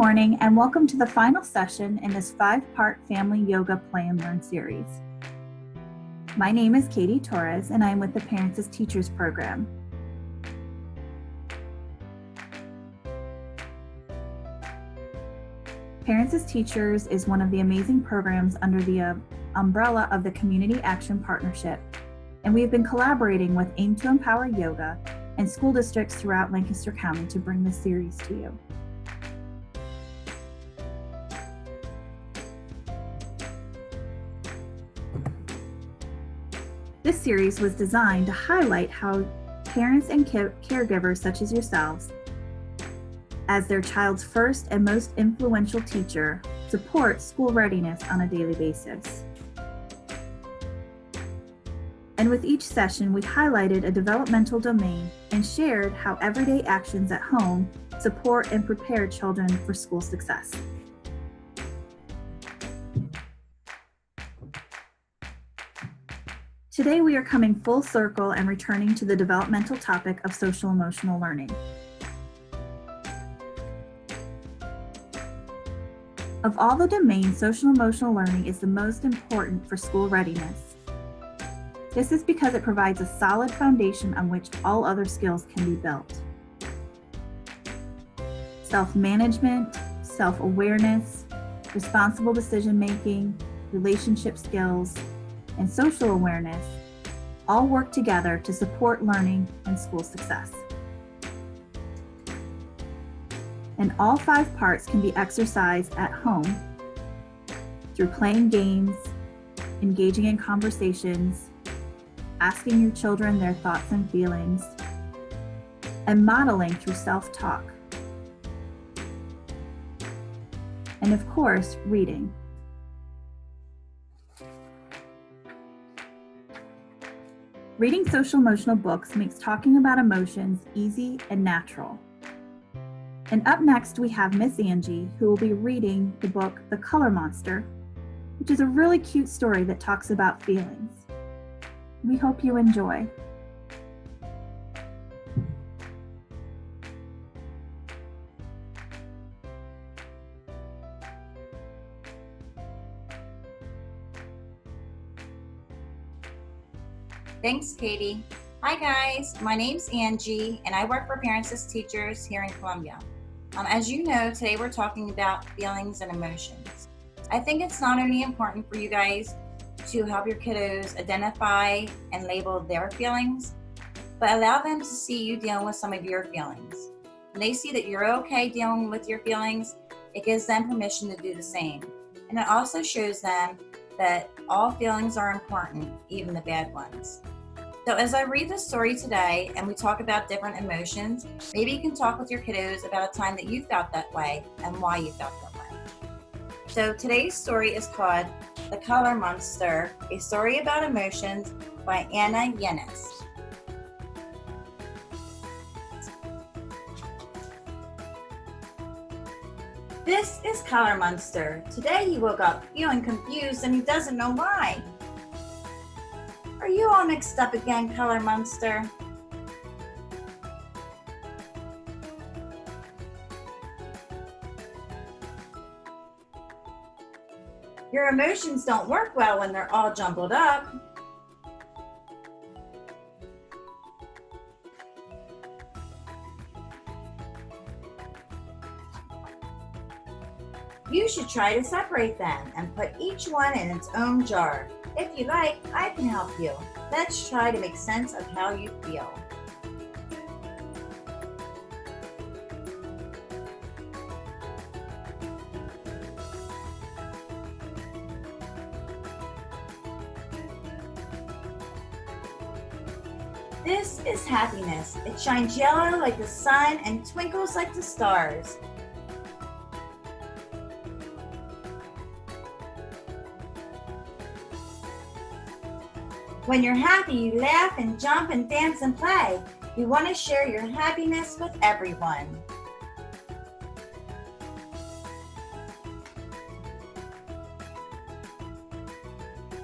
morning and welcome to the final session in this 5-part Family Yoga Play and Learn series. My name is Katie Torres and I am with the Parents as Teachers program. Parents as Teachers is one of the amazing programs under the umbrella of the Community Action Partnership, and we have been collaborating with Aim to Empower Yoga and school districts throughout Lancaster County to bring this series to you. This series was designed to highlight how parents and caregivers such as yourselves, as their child's first and most influential teacher, support school readiness on a daily basis. And with each session, we highlighted a developmental domain and shared how everyday actions at home support and prepare children for school success. Today, we are coming full circle and returning to the developmental topic of social emotional learning. Of all the domains, social emotional learning is the most important for school readiness. This is because it provides a solid foundation on which all other skills can be built. Self-management, self-awareness, responsible decision-making, relationship skills, and social awareness all work together to support learning and school success. And all 5 parts can be exercised at home through playing games, engaging in conversations, asking your children their thoughts and feelings, and modeling through self-talk. And of course, reading. Reading social emotional books makes talking about emotions easy and natural. And up next, we have Miss Angie, who will be reading the book, The Color Monster, which is a really cute story that talks about feelings. We hope you enjoy. Thanks, Katie. Hi guys, my name's Angie and I work for Parents as Teachers here in Columbia. As you know, today we're talking about feelings and emotions. I think it's not only important for you guys to help your kiddos identify and label their feelings, but allow them to see you dealing with some of your feelings. When they see that you're okay dealing with your feelings, it gives them permission to do the same. And it also shows them that all feelings are important, even the bad ones. So as I read this story today and we talk about different emotions, maybe you can talk with your kiddos about a time that you felt that way and why you felt that way. So today's story is called The Color Monster, a story about emotions by Anna Yenis. This is Color Monster. Today he woke up feeling confused and he doesn't know why. Are you all mixed up again, Color Monster? Your emotions don't work well when they're all jumbled up. You should try to separate them and put each one in its own jar. If you like, I can help you. Let's try to make sense of how you feel. This is happiness. It shines yellow like the sun and twinkles like the stars. When you're happy, you laugh and jump and dance and play. You want to share your happiness with everyone.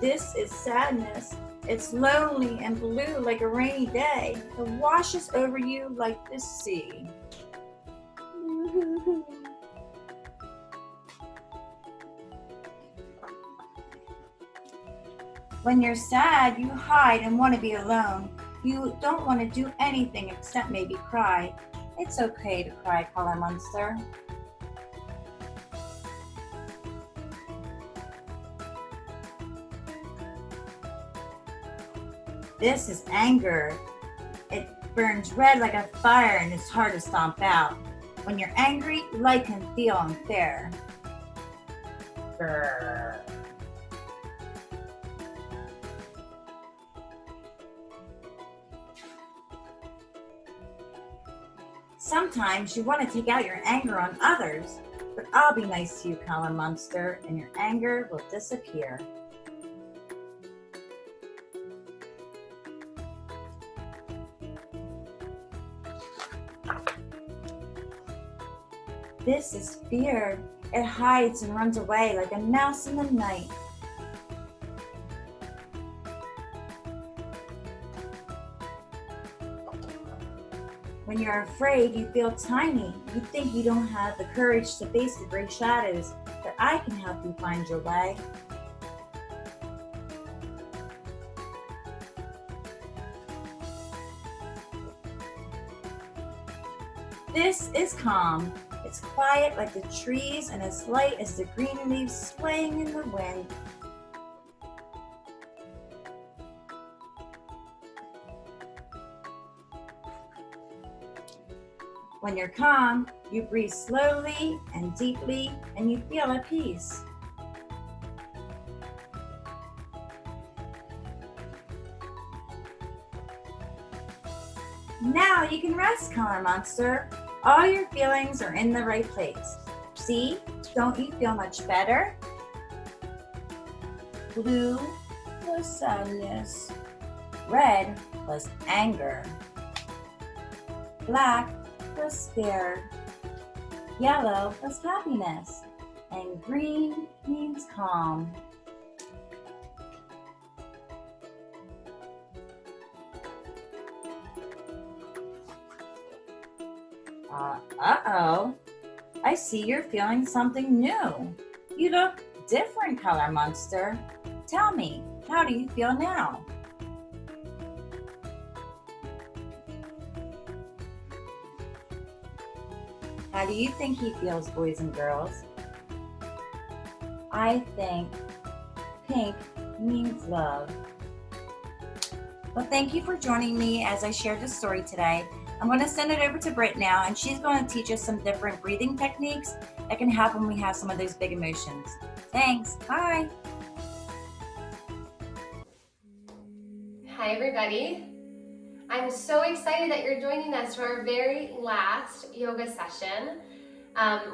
This is sadness. It's lonely and blue like a rainy day. It washes over you like the sea. When you're sad, you hide and want to be alone. You don't want to do anything except maybe cry. It's okay to cry, color monster. This is anger. It burns red like a fire and it's hard to stomp out. When you're angry, life can feel unfair. Grr. Sometimes you want to take out your anger on others, but I'll be nice to you, color monster, and your anger will disappear. This is fear. It hides and runs away like a mouse in the night. When you're afraid, you feel tiny. You think you don't have the courage to face the great shadows, but I can help you find your way. This is calm. It's quiet like the trees and as light as the green leaves swaying in the wind. When you're calm, you breathe slowly and deeply and you feel at peace. Now you can rest, color monster. All your feelings are in the right place. See, don't you feel much better? Blue was sadness. Red was anger. Black was fear. Yellow was happiness. And green means calm. Uh-oh. I see you're feeling something new. You look different, color monster. Tell me, how do you feel now? How do you think he feels, boys and girls? I think pink means love. Well, thank you for joining me as I shared this story today. I'm going to send it over to Britt now, and she's going to teach us some different breathing techniques that can help when we have some of those big emotions. Thanks. Bye. Hi, everybody. I'm so excited that you're joining us for our very last yoga session.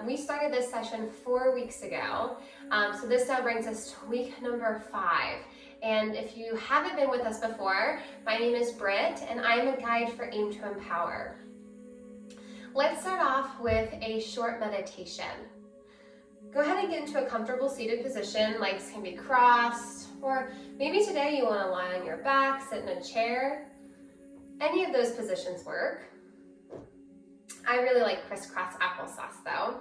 We started this session 4 weeks ago, so this now brings us to week number 5. And if you haven't been with us before, my name is Britt, and I'm a guide for Aim to Empower. Let's start off with a short meditation. Go ahead and get into a comfortable seated position. Legs can be crossed, or maybe today you want to lie on your back, sit in a chair. Any of those positions work. I really like crisscross applesauce though.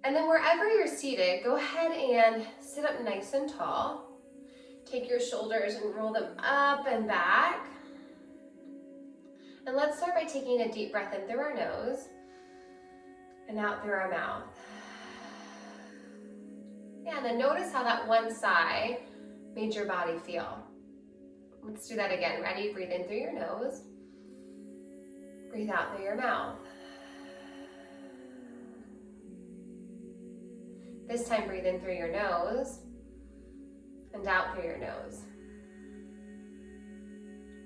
And then wherever you're seated, go ahead and sit up nice and tall. Take your shoulders and roll them up and back. And let's start by taking a deep breath in through our nose and out through our mouth. Yeah, and then notice how that one sigh made your body feel. Let's do that again. Ready? Breathe in through your nose. Breathe out through your mouth. This time, breathe in through your nose and out through your nose.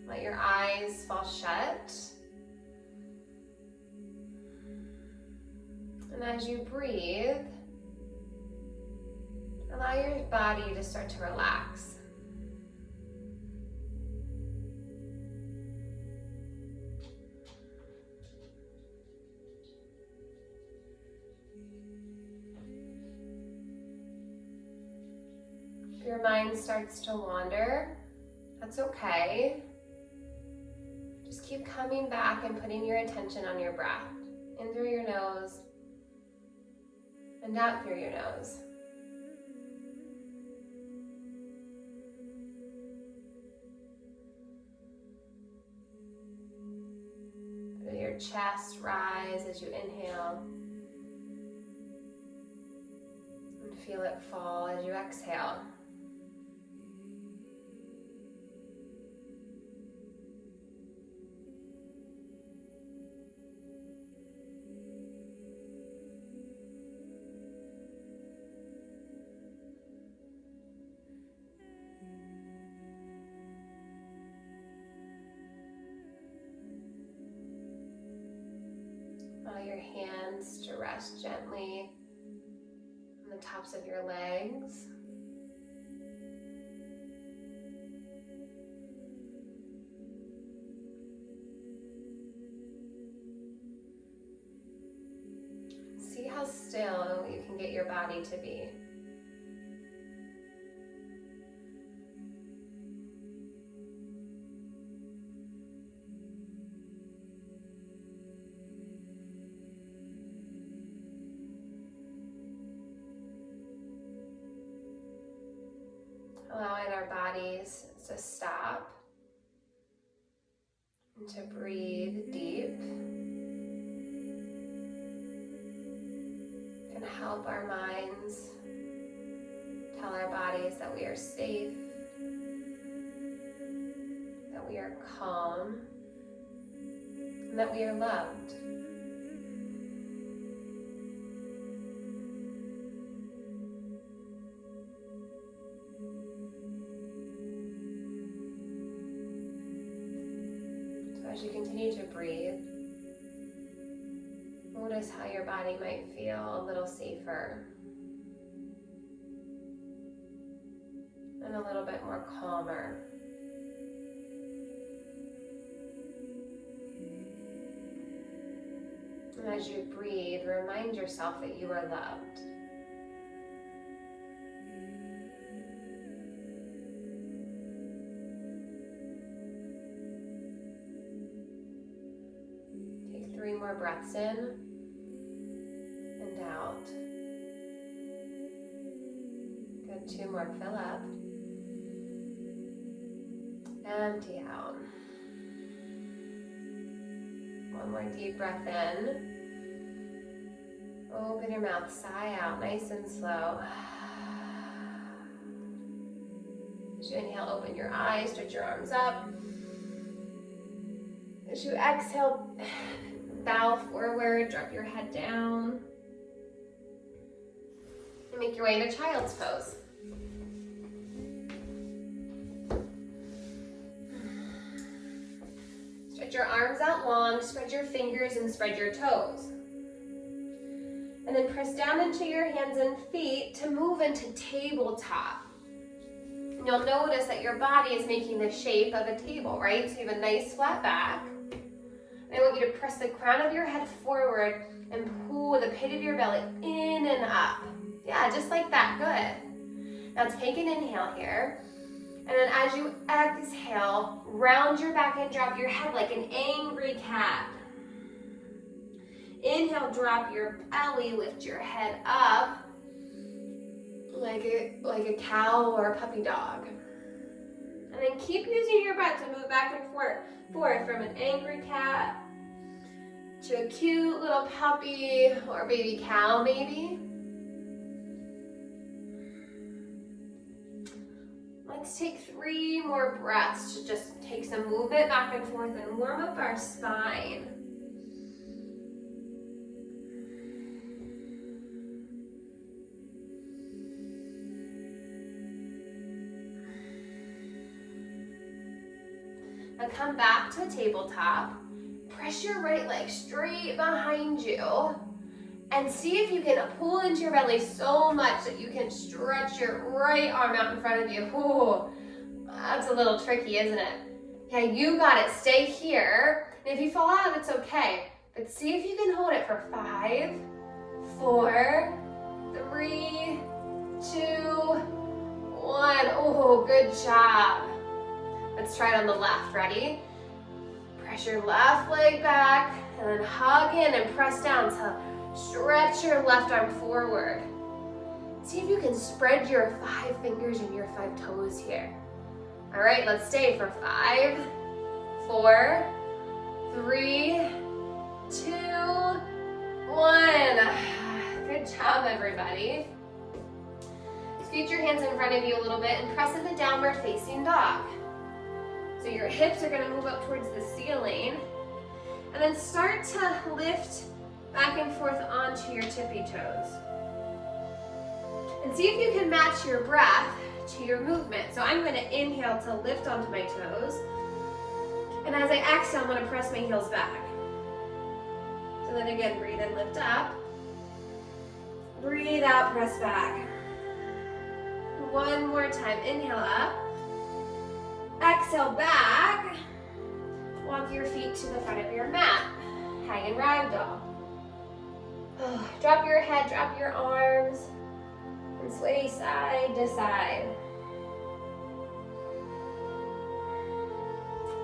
Let your eyes fall shut. And as you breathe, allow your body to start to relax. If your mind starts to wander, that's okay. Just keep coming back and putting your attention on your breath. In through your nose and out through your nose. chest rise as you inhale. And feel it fall as you exhale. Allow your hands to rest gently on the tops of your legs. See how still you can get your body to be. Allowing our bodies to stop and to breathe deep can help our minds tell our bodies that we are safe, that we are calm, and that we are loved. As you continue to breathe, notice how your body might feel a little safer and a little bit more calmer. And as you breathe, remind yourself that you are loved. Take 3 more breaths in and out. Good, 2 more, fill up. Empty out. 1 more deep breath in. Open your mouth, sigh out, nice and slow. As you inhale, open your eyes, stretch your arms up. As you exhale, bow forward, drop your head down. And make your way into child's pose. Stretch your arms out long, spread your fingers and spread your toes. And then press down into your hands and feet to move into tabletop. And you'll notice that your body is making the shape of a table, right? So you have a nice flat back. And I want you to press the crown of your head forward and pull the pit of your belly in and up. Yeah, just like that, good. Now take an inhale here. And then as you exhale, round your back and drop your head like an angry cat. Inhale, drop your belly, lift your head up like a cow or a puppy dog. And then keep using your breath to move back and forth from an angry cat to a cute little puppy or baby cow maybe. Let's take 3 more breaths to just take some movement back and forth and warm up our spine. Now come back to tabletop. Press your right leg straight behind you and see if you can pull into your belly so much that you can stretch your right arm out in front of you. Ooh, that's a little tricky, isn't it? Yeah, you got it. Stay here. And if you fall out, it's okay. But see if you can hold it for 5, 4, 3, 2, 1. Oh, good job. Let's try it on the left. Ready? Press your left leg back and then hug in and press down. So stretch your left arm forward. See if you can spread your 5 fingers and your 5 toes here. All right, let's stay for 5, 4, 3, 2, 1. Good job, everybody. Scoot your hands in front of you a little bit and press into downward facing dog. So your hips are going to move up towards the ceiling. And then start to lift back and forth onto your tippy toes. And see if you can match your breath to your movement. So I'm going to inhale to lift onto my toes. And as I exhale, I'm going to press my heels back. So then again, breathe in, lift up. Breathe out, press back. One more time, inhale up. Exhale back. Walk your feet to the front of your mat. Hanging ragdoll. Drop your head, drop your arms, and sway side to side.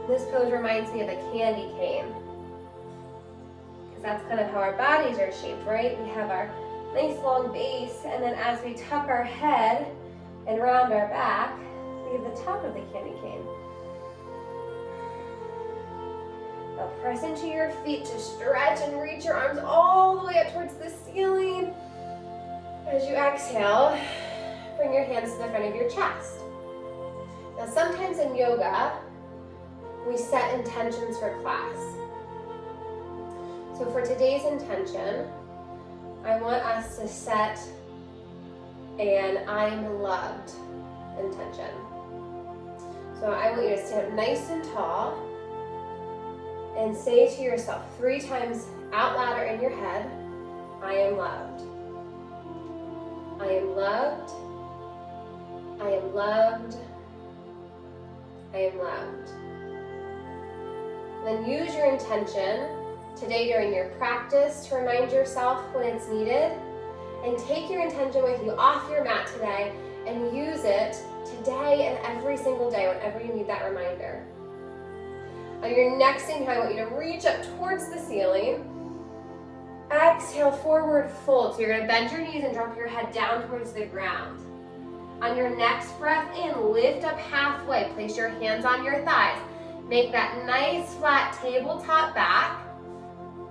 This pose reminds me of a candy cane, because that's kind of how our bodies are shaped, right? We have our nice long base, and then as we tuck our head and round our back, we have the top of the candy cane. Now press into your feet to stretch and reach your arms all the way up towards the ceiling. As you exhale, bring your hands to the front of your chest. Now sometimes in yoga, we set intentions for class. So for today's intention, I want us to set an I'm loved intention. So I want you to stand up nice and tall and say to yourself 3 times out loud or in your head, I am loved. I am loved. I am loved. I am loved. Then use your intention today during your practice to remind yourself when it's needed, and take your intention with you off your mat today and use it today and every single day whenever you need that reminder. On your next inhale, I want you to reach up towards the ceiling. Exhale, forward fold. So you're going to bend your knees and drop your head down towards the ground. On your next breath in, lift up halfway. Place your hands on your thighs. Make that nice flat tabletop back.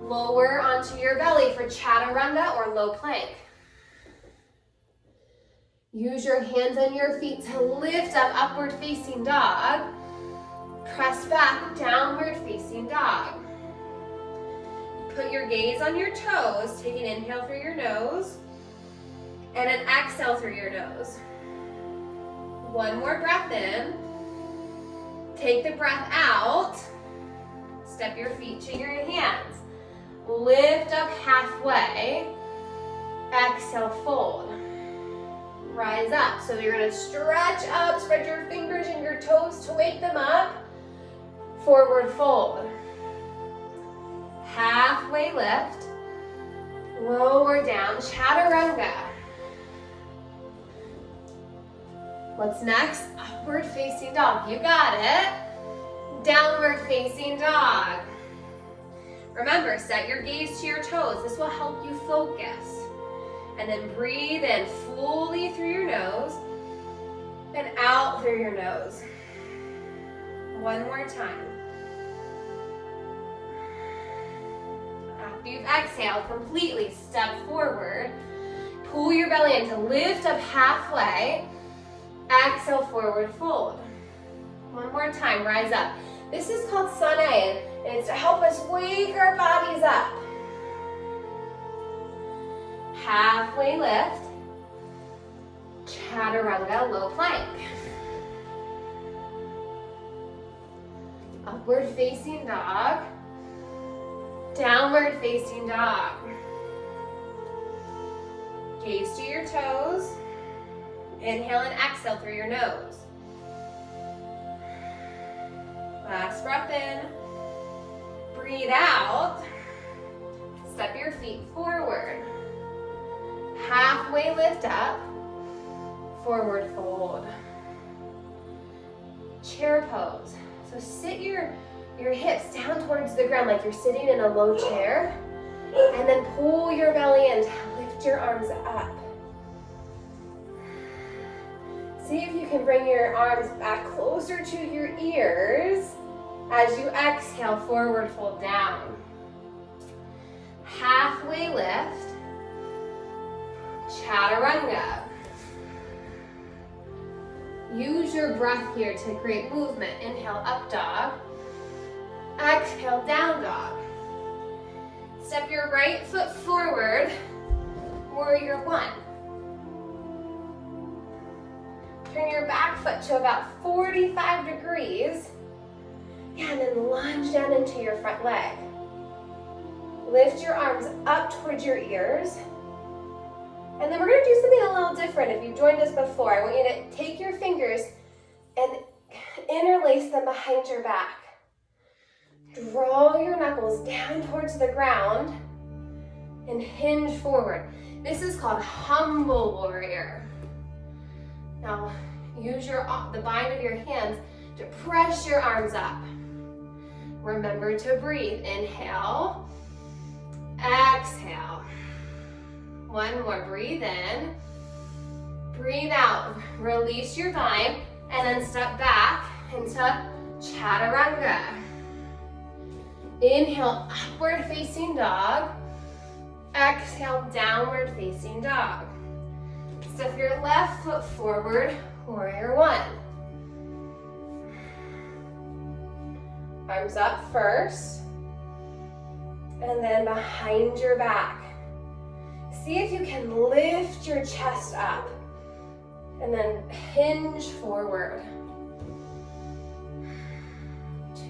Lower onto your belly for chaturanga or low plank. Use your hands and your feet to lift up, upward facing dog. Press back, downward facing dog. Put your gaze on your toes. Take an inhale through your nose and an exhale through your nose. One more breath in. Take the breath out. Step your feet to your hands. Lift up halfway. Exhale, fold. Rise up. So you're going to stretch up, spread your fingers and your toes to wake them up. Forward fold. Halfway lift. Lower down, chaturanga. What's next? Upward facing dog. You got it. Downward facing dog. Remember, set your gaze to your toes. This will help you focus. And then breathe in fully through your nose and out through your nose. One more time. After you've exhaled, completely step forward. Pull your belly in to lift up halfway. Exhale, forward fold. One more time, rise up. This is called Serie, and it's to help us wake our bodies up. Halfway lift. Chaturanga, low plank. Upward facing dog. Downward facing dog. Gaze to your toes. Inhale and exhale through your nose. Last breath in. Breathe out. Step your feet forward. Halfway lift up. Forward fold. Chair pose. So sit your hips down towards the ground like you're sitting in a low chair. And then pull your belly in to lift your arms up. See if you can bring your arms back closer to your ears as you exhale, forward fold down. halfway lift, chaturanga. Use your breath here to create movement. Inhale, up dog. Exhale, down dog. Step your right foot forward, warrior one. Turn your back foot to about 45 degrees. Yeah, and then lunge down into your front leg. Lift your arms up towards your ears. And then we're gonna do something a little different. If you've joined us before, I want you to take your fingers and interlace them behind your back. Draw your knuckles down towards the ground and hinge forward. This is called humble warrior. Now, use the bind of your hands to press your arms up. Remember to breathe. Inhale, exhale. One more, breathe in, breathe out. Release your bind and then step back into chaturanga. Inhale, upward facing dog. Exhale, downward facing dog. Step your left foot forward, warrior one. Arms up first, and then behind your back. See if you can lift your chest up, and then hinge forward.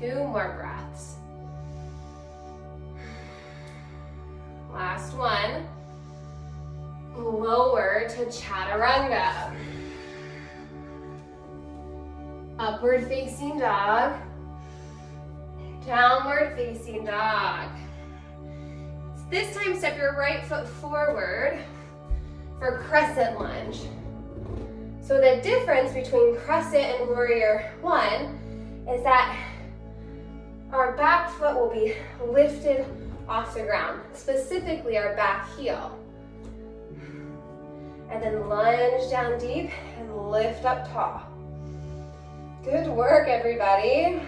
2 more breaths. Last one. Lower to chaturanga. Upward facing dog. Downward facing dog. This time, step your right foot forward for crescent lunge. So the difference between crescent and warrior one is that our back foot will be lifted off the ground, specifically our back heel. And then lunge down deep and lift up tall. Good work, everybody.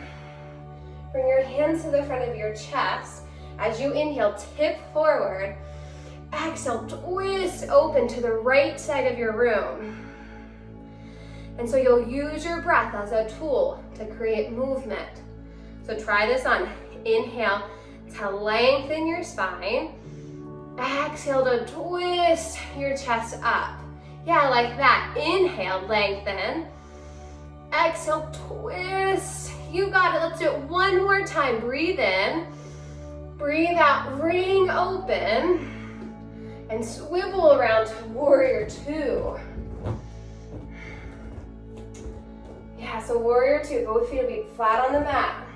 Bring your hands to the front of your chest. As you inhale, tip forward. Exhale, twist open to the right side of your room. And so you'll use your breath as a tool to create movement. So try this on. Inhale to lengthen your spine. Exhale to twist your chest up. Yeah, like that. Inhale, lengthen. Exhale, twist. You got it. Let's do it one more time. Breathe in. Breathe out, ring open, and swivel around to warrior two. Yeah, so warrior two, both feet will be flat on the mat.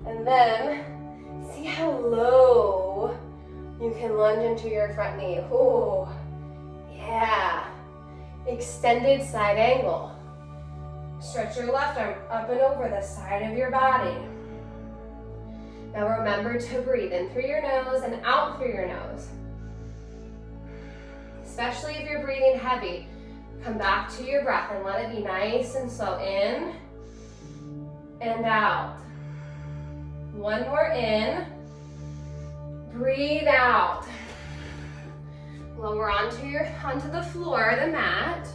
And then, see how low you can lunge into your front knee. Oh, yeah. Extended side angle. Stretch your left arm up and over the side of your body. Now remember to breathe in through your nose and out through your nose. Especially if you're breathing heavy, come back to your breath and let it be nice and slow. In and out. One more in. Breathe out. Lower onto the floor, the mat.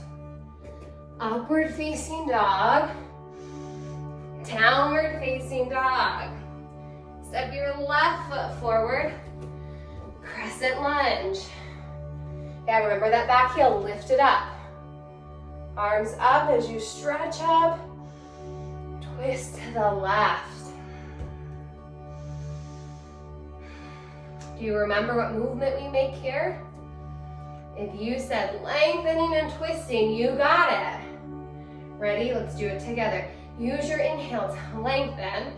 Upward facing dog. Downward facing dog. Step your left foot forward, crescent lunge. Yeah, remember that back heel, lift it up. Arms up as you stretch up, twist to the left. Do you remember what movement we make here? If you said lengthening and twisting, you got it. Ready? Let's do it together. Use your inhale to lengthen.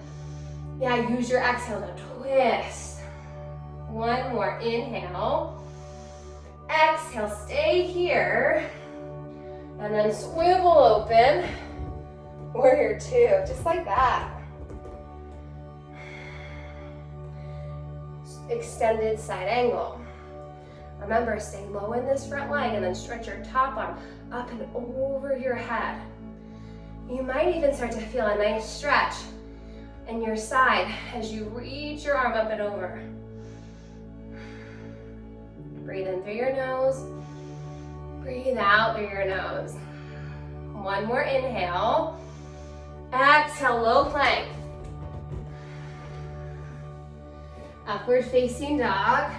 Yeah, use your exhale to twist. One more, inhale. Exhale, stay here. And then swivel open. Warrior two, just like that. Extended side angle. Remember, stay low in this front leg and then stretch your top arm up and over your head. You might even start to feel a nice stretch in your side as you reach your arm up and over. Breathe in through your nose. Breathe out through your nose. One more inhale. Exhale, low plank. Upward facing dog.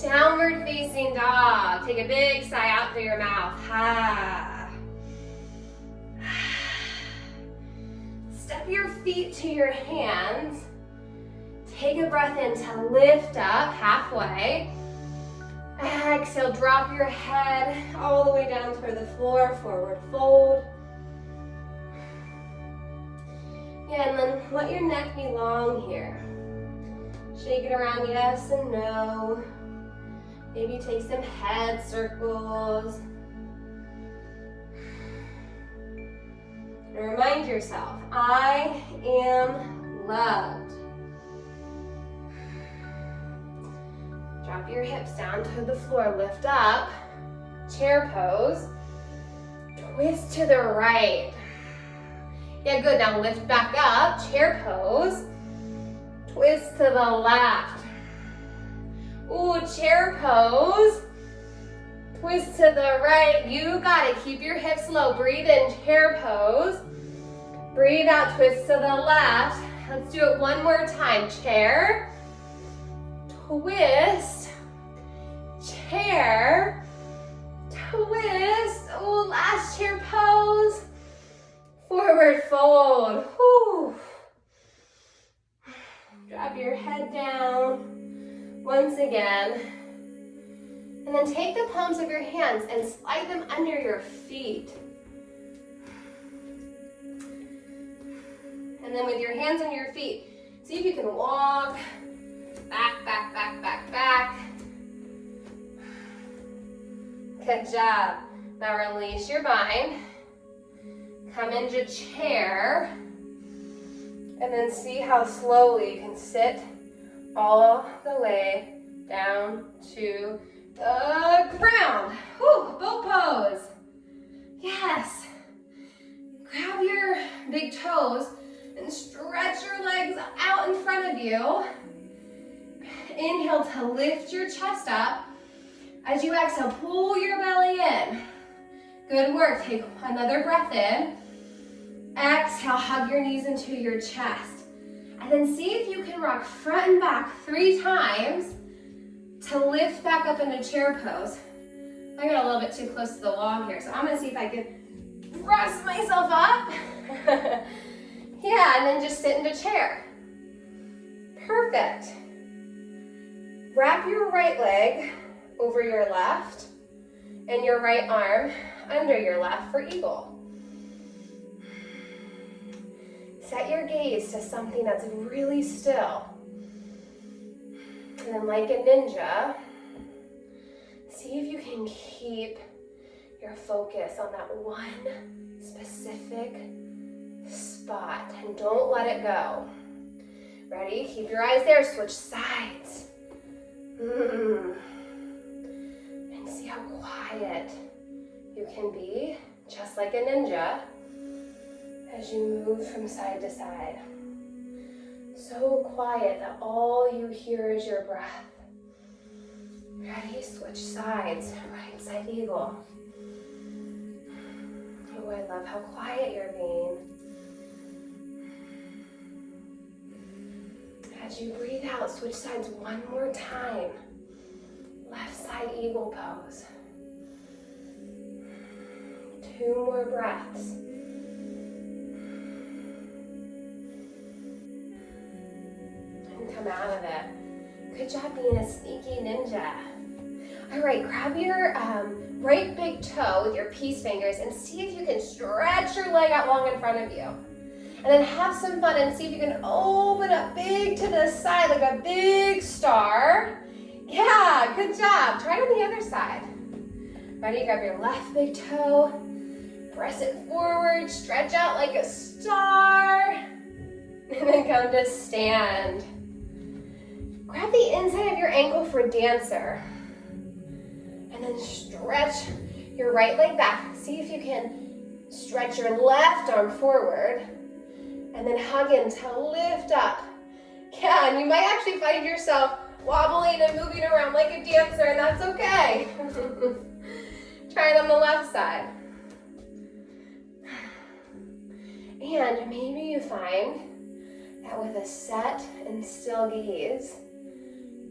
Downward facing dog. Take a big sigh out through your mouth. Ha. Step your feet to your hands. Take a breath in to lift up halfway. Exhale, drop your head all the way down toward the floor, forward fold. Yeah, and then let your neck be long here. Shake it around, yes and no. Maybe take some head circles. And remind yourself, I am loved. Drop your hips down to the floor, lift up, chair pose, twist to the right. Yeah, good, now lift back up, chair pose, twist to the left. Ooh, chair pose, twist to the right. You got it, keep your hips low, breathe in, chair pose, breathe out, twist to the left. Let's do it one more time, chair, twist, chair, twist. Oh, last chair pose. Forward fold. Whew. Drop your head down once again. And then take the palms of your hands and slide them under your feet. And then with your hands on your feet, see if you can walk back, back, back, back, back. Good job. Now release your bind. Come into chair. And then see how slowly you can sit all the way down to the ground. Whew, boat pose. Yes. Grab your big toes and stretch your legs out in front of you. Inhale to lift your chest up. As you exhale, pull your belly in. Good work. Take another breath in. Exhale, hug your knees into your chest. And then see if you can rock front and back 3 times to lift back up into chair pose. I got a little bit too close to the wall here, so I'm gonna see if I can thrust myself up. Yeah, and then just sit into chair. Perfect. Wrap your right leg over your left and your right arm under your left for eagle. Set your gaze to something that's really still. And then like a ninja, see if you can keep your focus on that one specific spot and don't let it go. Ready? Keep your eyes there, switch sides. And see how quiet you can be, just like a ninja, as you move from side to side. So quiet that all you hear is your breath. Ready? Switch sides. Right side eagle. Oh, I love how quiet you're being. As you breathe out, switch sides one more time. Left side eagle pose. 2 more breaths. And come out of it. Good job being a sneaky ninja. All right, grab your right big toe with your peace fingers and see if you can stretch your leg out long in front of you. And then have some fun and see if you can open up big to the side like a big star. Yeah, good job. Try it on the other side. Ready? Grab your left big toe, press it forward, stretch out like a star, and then come to stand. Grab the inside of your ankle for dancer. And then stretch your right leg back. See if you can stretch your left arm forward. And then hug in to lift up. Yeah, and you might actually find yourself wobbling and moving around like a dancer, and that's okay. Try it on the left side. And maybe you find that with a set and still gaze,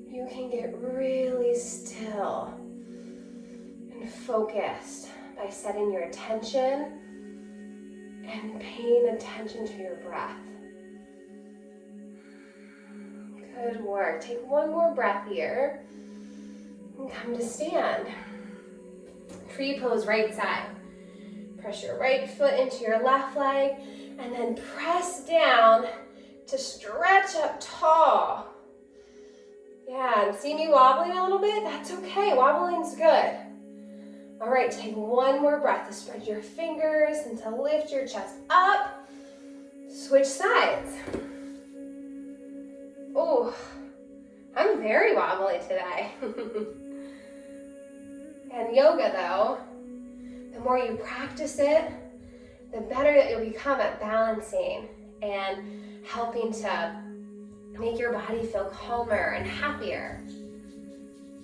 you can get really still and focused by setting your attention and paying attention to your breath. Good work. Take one more breath here and come to stand. Tree pose, right side. Press your right foot into your left leg and then press down to stretch up tall. Yeah, and see me wobbling a little bit? That's okay, wobbling's good. All right, take one more breath to spread your fingers and to lift your chest up. Switch sides. Oh, I'm very wobbly today. And yoga though, the more you practice it, the better that you'll become at balancing and helping to make your body feel calmer and happier.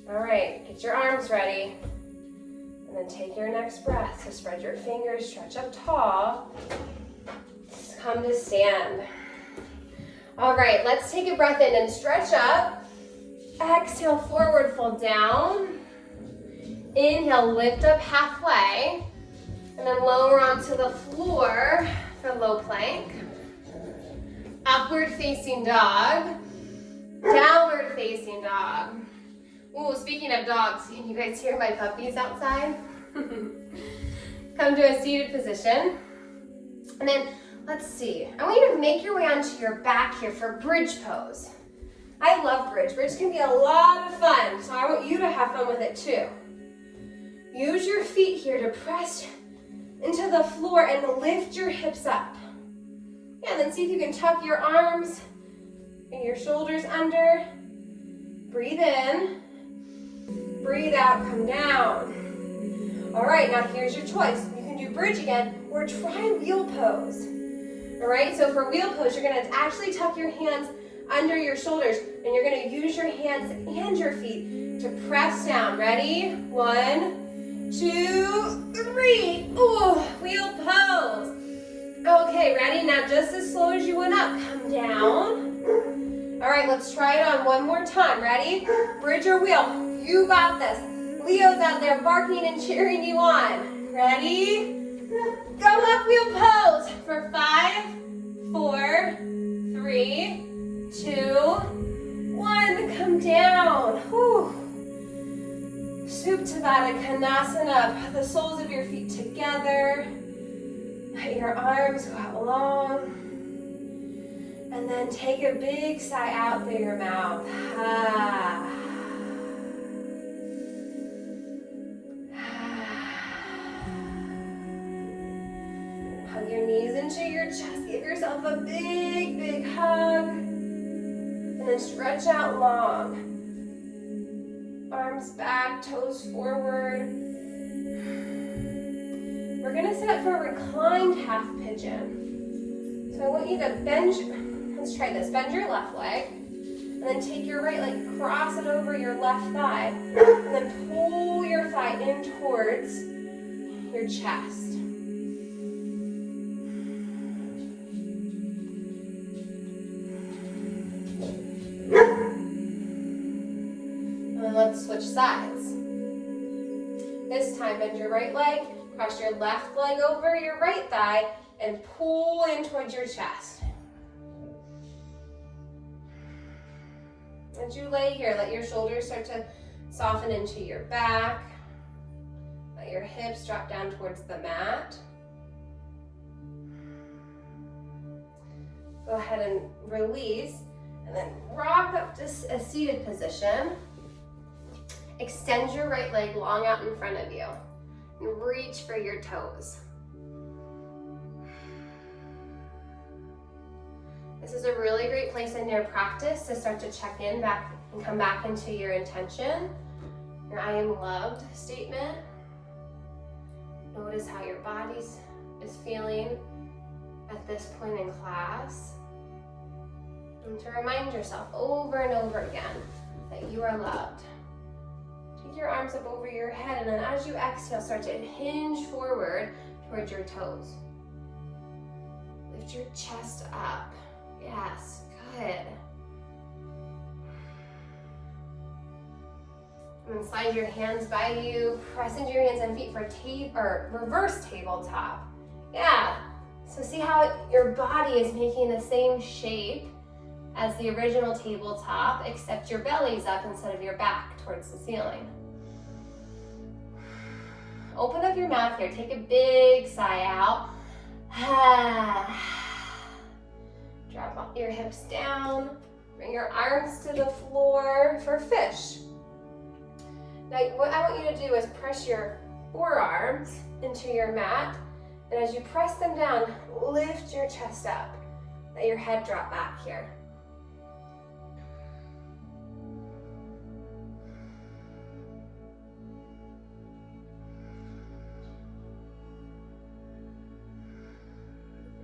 All right, get your arms ready. And then take your next breath. So spread your fingers, stretch up tall. Just come to stand. All right, let's take a breath in and stretch up. Exhale, forward fold down. Inhale, lift up halfway. And then lower onto the floor for low plank. Upward facing dog. Downward facing dog. Ooh, speaking of dogs, can you guys hear my puppies outside? Come to a seated position. And then, let's see. I want you to make your way onto your back here for bridge pose. I love bridge. Bridge can be a lot of fun, so I want you to have fun with it too. Use your feet here to press into the floor and lift your hips up. Yeah, and then see if you can tuck your arms and your shoulders under. Breathe in. Breathe out, come down. All right, now here's your choice. You can do bridge again or try wheel pose. All right, so for wheel pose, you're gonna actually tuck your hands under your shoulders and you're gonna use your hands and your feet to press down. Ready? 1, 2, 3. Ooh, wheel pose. Okay, ready? Now just as slow as you went up, come down. All right, let's try it on one more time. Ready? Bridge or wheel. You got this. Leo's out there barking and cheering you on. Ready? Go up, wheel pose for 5, 4, 3, 2, 1. Come down. Whew. Supta Konasana. Put the soles of your feet together. Let your arms go out long. And then take a big sigh out through your mouth. Ah. Hug your knees into your chest. Give yourself a big, big hug. And then stretch out long. Arms back, toes forward. We're gonna set for a reclined half pigeon. So I want you to bend, let's try this. Bend your left leg. And then take your right leg, cross it over your left thigh. And then pull your thigh in towards your chest. Let's switch sides. This time, bend your right leg, cross your left leg over your right thigh, and pull in towards your chest. As you lay here, let your shoulders start to soften into your back. Let your hips drop down towards the mat. Go ahead and release, and then rock up to a seated position. Extend your right leg long out in front of you and reach for your toes. This is a really great place in your practice to start to check in back and come back into your intention, your I am loved statement. Notice how your body is feeling at this point in class. And to remind yourself over and over again that that you are loved. Take your arms up over your head, and then as you exhale, start to hinge forward towards your toes. Lift your chest up. Yes, good. And then slide your hands by you, press into your hands and feet for reverse tabletop. Yeah, so see how your body is making the same shape as the original tabletop, except your belly's up instead of your back towards the ceiling. Open up your mouth here, take a big sigh out. Drop your hips down, bring your arms to the floor for fish. Now, what I want you to do is press your forearms into your mat, and as you press them down, lift your chest up. Let your head drop back here.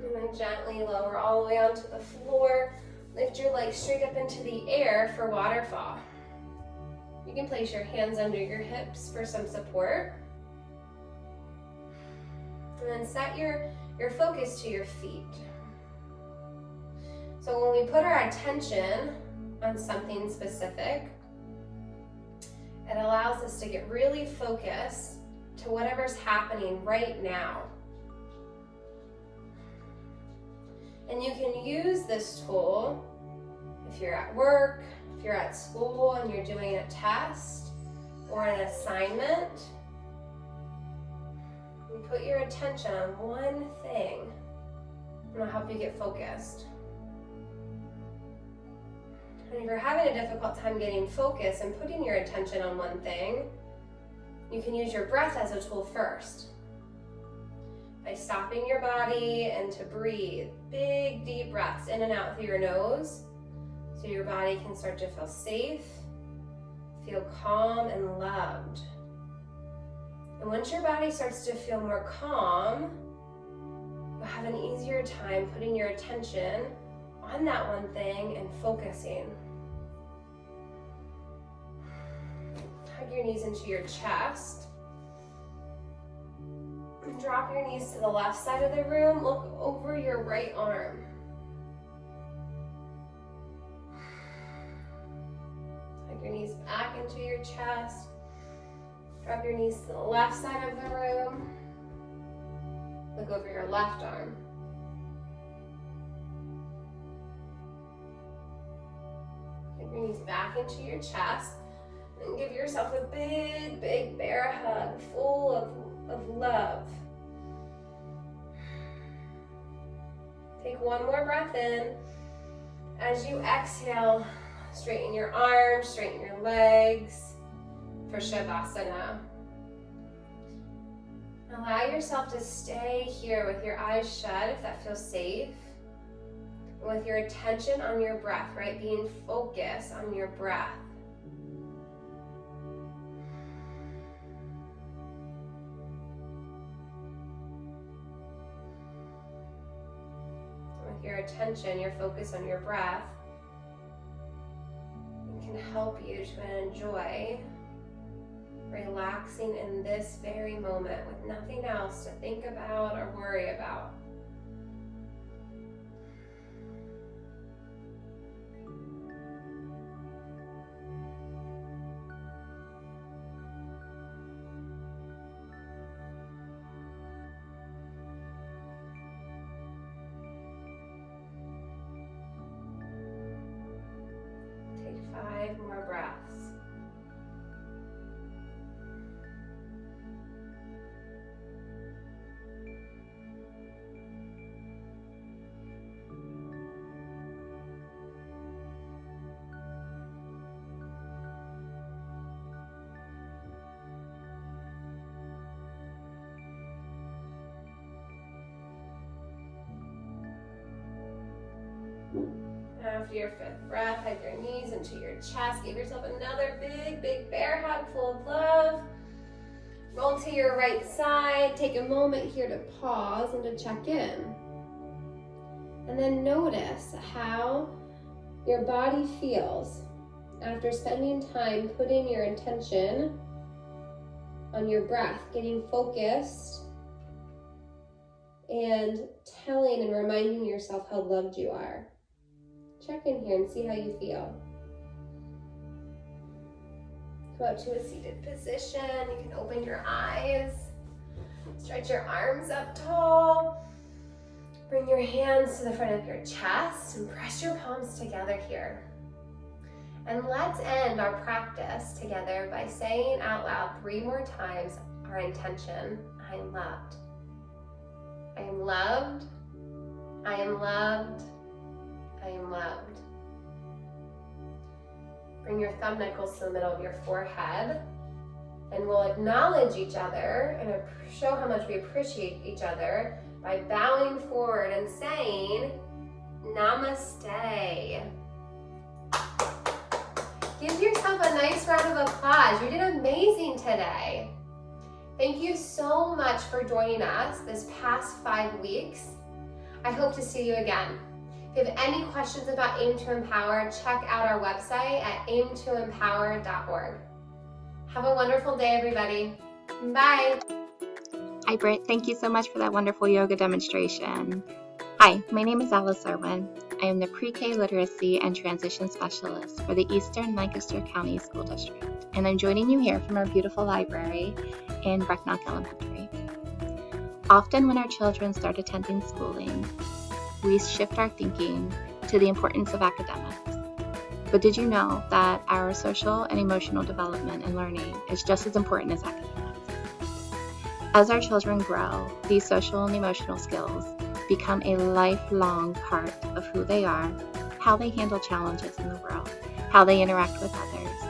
And then gently lower all the way onto the floor. Lift your legs straight up into the air for waterfall. You can place your hands under your hips for some support. And then set your focus to your feet. So when we put our attention on something specific, it allows us to get really focused to whatever's happening right now. And you can use this tool if you're at work, if you're at school and you're doing a test or an assignment. You put your attention on one thing, and it'll help you get focused. And if you're having a difficult time getting focused and putting your attention on one thing, you can use your breath as a tool first. By stopping your body and to breathe, big deep breaths in and out through your nose, so your body can start to feel safe, feel calm and loved. And once your body starts to feel more calm, you'll have an easier time putting your attention on that one thing and focusing. Hug your knees into your chest. Drop your knees to the left side of the room. Look over your right arm. Hug your knees back into your chest. Drop your knees to the left side of the room. Look over your left arm. Hug your knees back into your chest. And give yourself a big, big bear hug full of love. Take one more breath in. As you exhale, straighten your arms, straighten your legs for Shavasana. Allow yourself to stay here with your eyes shut if that feels safe. With your attention on your breath, right? Being focused on your breath. Your attention, your focus on your breath, it can help you to enjoy relaxing in this very moment with nothing else to think about or worry about. More breaths. After your fifth breath, hug your knees into your chest. Give yourself another big, big bear hug full of love. Roll to your right side. Take a moment here to pause and to check in. And then notice how your body feels after spending time putting your intention on your breath, getting focused, and telling and reminding yourself how loved you are. Check in here and see how you feel. Go up to a seated position. You can open your eyes. Stretch your arms up tall. Bring your hands to the front of your chest and press your palms together here. And let's end our practice together by saying out loud 3 more times our intention. I am loved. I am loved. I am loved. I am loved. Bring your thumb knuckles to the middle of your forehead, and we'll acknowledge each other and show how much we appreciate each other by bowing forward and saying, Namaste. Give yourself a nice round of applause. You did amazing today. Thank you so much for joining us this past 5 weeks. I hope to see you again. If you have any questions about Aim to Empower, check out our website at aimtoempower.org. Have a wonderful day, everybody. Bye. Hi, Britt. Thank you so much for that wonderful yoga demonstration. Hi, my name is Alice Irwin. I am the Pre-K Literacy and Transition Specialist for the Eastern Lancaster County School District, and I'm joining you here from our beautiful library in Brecknock Elementary. Often when our children start attending schooling, we shift our thinking to the importance of academics. But did you know that our social and emotional development and learning is just as important as academics? As our children grow, these social and emotional skills become a lifelong part of who they are, how they handle challenges in the world, how they interact with others,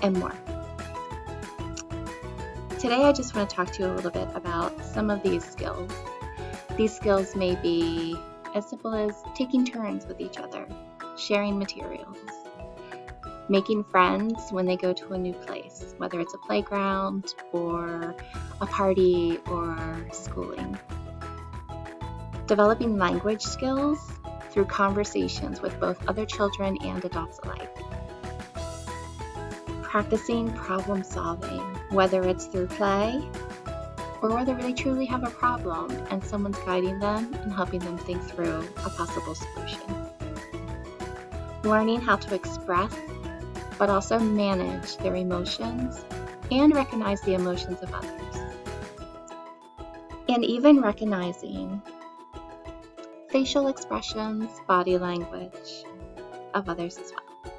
and more. Today I just want to talk to you a little bit about some of these skills. These skills may be as simple as taking turns with each other, sharing materials, making friends when they go to a new place, whether it's a playground or a party or schooling. Developing language skills through conversations with both other children and adults alike. Practicing problem solving, whether it's through play or whether they truly have a problem and someone's guiding them and helping them think through a possible solution. Learning how to express, but also manage their emotions and recognize the emotions of others. And even recognizing facial expressions, body language of others as well.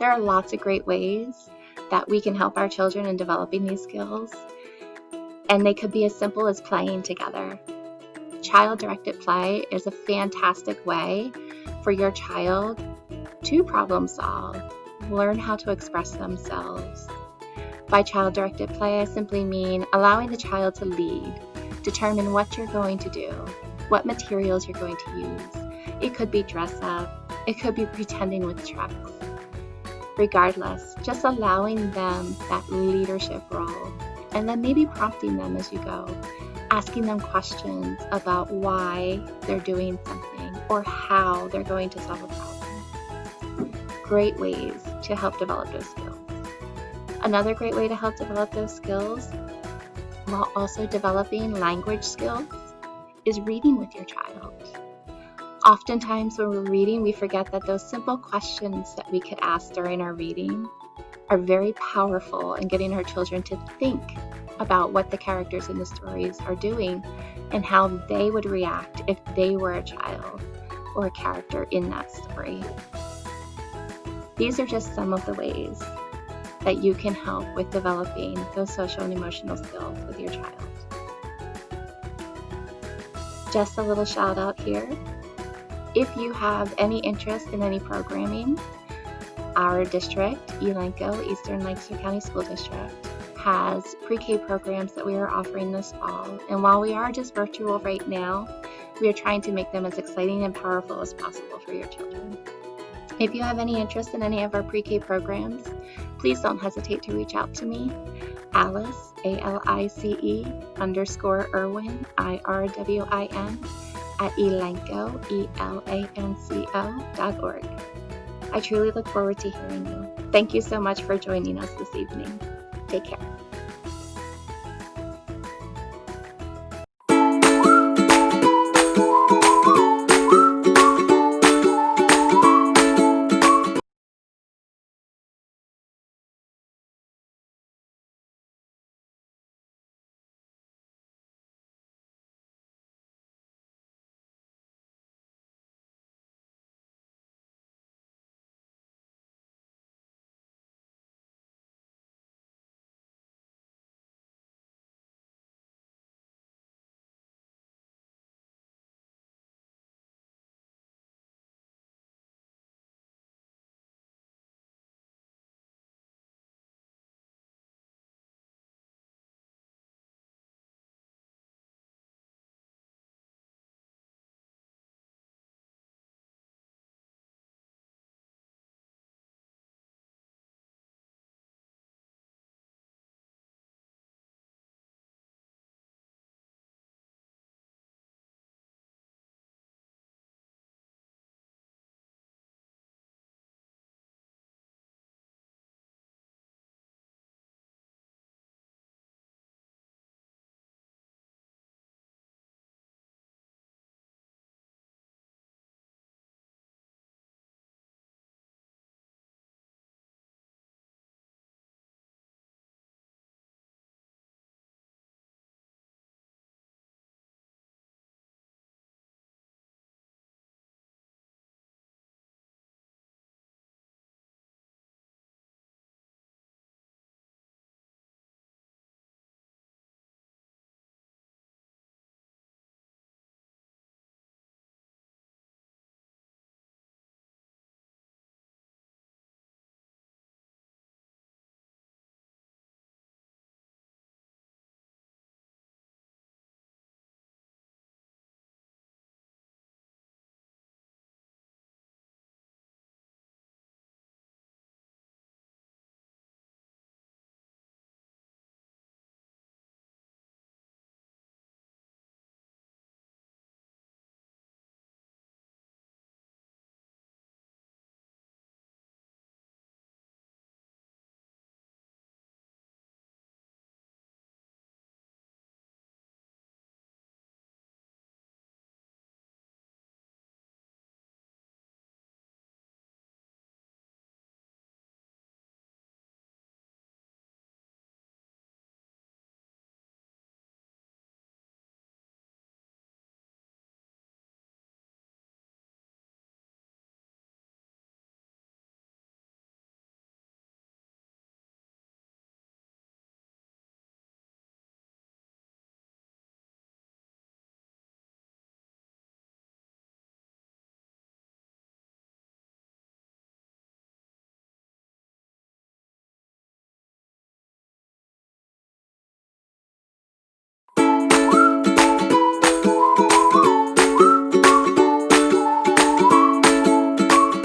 There are lots of great ways that we can help our children in developing these skills, and they could be as simple as playing together. Child-directed play is a fantastic way for your child to problem solve, learn how to express themselves. By child-directed play, I simply mean allowing the child to lead, determine what you're going to do, what materials you're going to use. It could be dress up, it could be pretending with trucks. Regardless, just allowing them that leadership role, and then maybe prompting them as you go, asking them questions about why they're doing something or how they're going to solve a problem. Great ways to help develop those skills. Another great way to help develop those skills, while also developing language skills, is reading with your child. Oftentimes when we're reading, we forget that those simple questions that we could ask during our reading are very powerful in getting our children to think about what the characters in the stories are doing and how they would react if they were a child or a character in that story. These are just some of the ways that you can help with developing those social and emotional skills with your child. Just a little shout out here. If you have any interest in any programming, our district, Elanco, Eastern Lancaster County School District, has pre-K programs that we are offering this fall. And while we are just virtual right now, we are trying to make them as exciting and powerful as possible for your children. If you have any interest in any of our pre-K programs, please don't hesitate to reach out to me, Alice, ALICE _Irwin, IRWIN, at elanco, ELANCO.org. I truly look forward to hearing you. Thank you so much for joining us this evening. Take care.